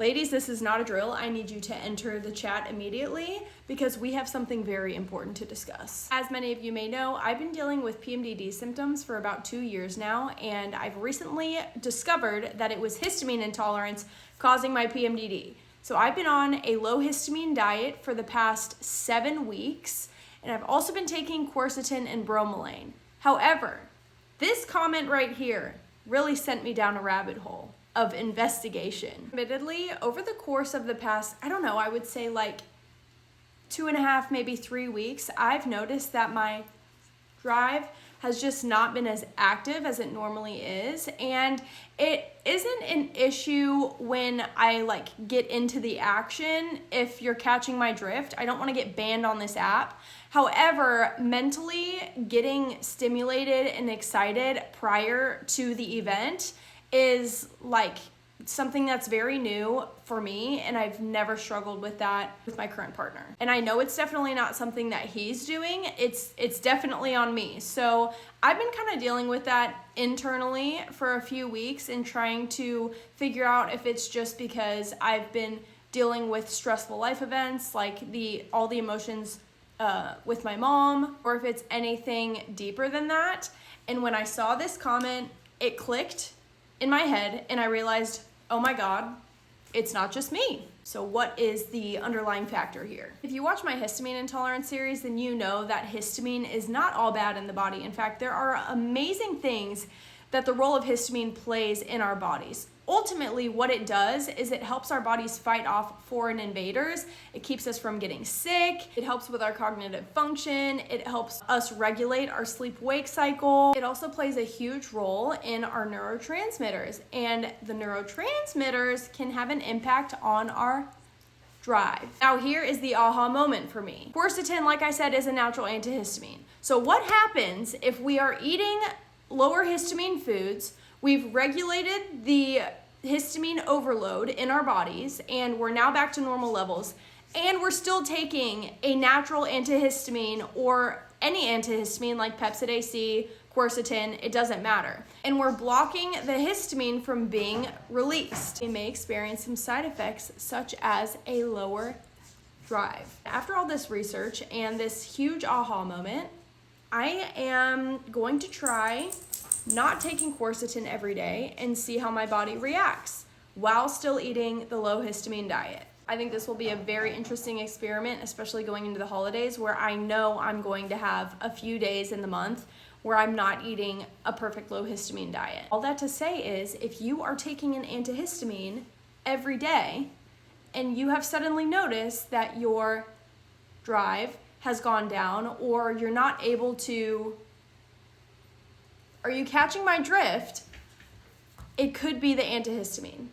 Ladies, this is not a drill. I need you to enter the chat immediately because we have something very important to discuss. As many of you may know, I've been dealing with PMDD symptoms for about 2 years now, and I've recently discovered that it was histamine intolerance causing my PMDD. So I've been on a low histamine diet for the past 7 weeks, and I've also been taking quercetin and bromelain. However, this comment right here really sent me down a rabbit hole of investigation. Admittedly, over the course of the past, I would say like 2.5, maybe 3 weeks, I've noticed that my drive has just not been as active as it normally is. And it isn't an issue when I get into the action. If you're catching my drift, I don't want to get banned on this app. However, mentally getting stimulated and excited prior to the event is something that's very new for me, and I've never struggled with that with my current partner. And I know it's definitely not something that he's doing, it's definitely on me. So I've been kind of dealing with that internally for a few weeks and trying to figure out if it's just because I've been dealing with stressful life events, like all the emotions with my mom, or if it's anything deeper than that. And when I saw this comment, it clicked in my head and I realized, oh my God, it's not just me. So what is the underlying factor here? If you watch my histamine intolerance series, then you know that histamine is not all bad in the body. In fact, there are amazing things that the role of histamine plays in our bodies. Ultimately, what it does is it helps our bodies fight off foreign invaders. It keeps us from getting sick. It helps with our cognitive function. It helps us regulate our sleep-wake cycle. It also plays a huge role in our neurotransmitters, and the neurotransmitters can have an impact on our drive. Now here is the aha moment for me. Quercetin, like I said, is a natural antihistamine. So what happens if we are eating lower histamine foods, we've regulated the histamine overload in our bodies, and we're now back to normal levels, and we're still taking a natural antihistamine or any antihistamine like Pepcid AC, quercetin, it doesn't matter. And we're blocking the histamine from being released. We may experience some side effects such as a lower drive. After all this research and this huge aha moment, I am going to try not taking quercetin every day and see how my body reacts while still eating the low histamine diet. I think this will be a very interesting experiment, especially going into the holidays, where I know I'm going to have a few days in the month where I'm not eating a perfect low histamine diet. All that to say is, if you are taking an antihistamine every day and you have suddenly noticed that your drive has gone down, or you're not able to, are you catching my drift? It could be the antihistamine.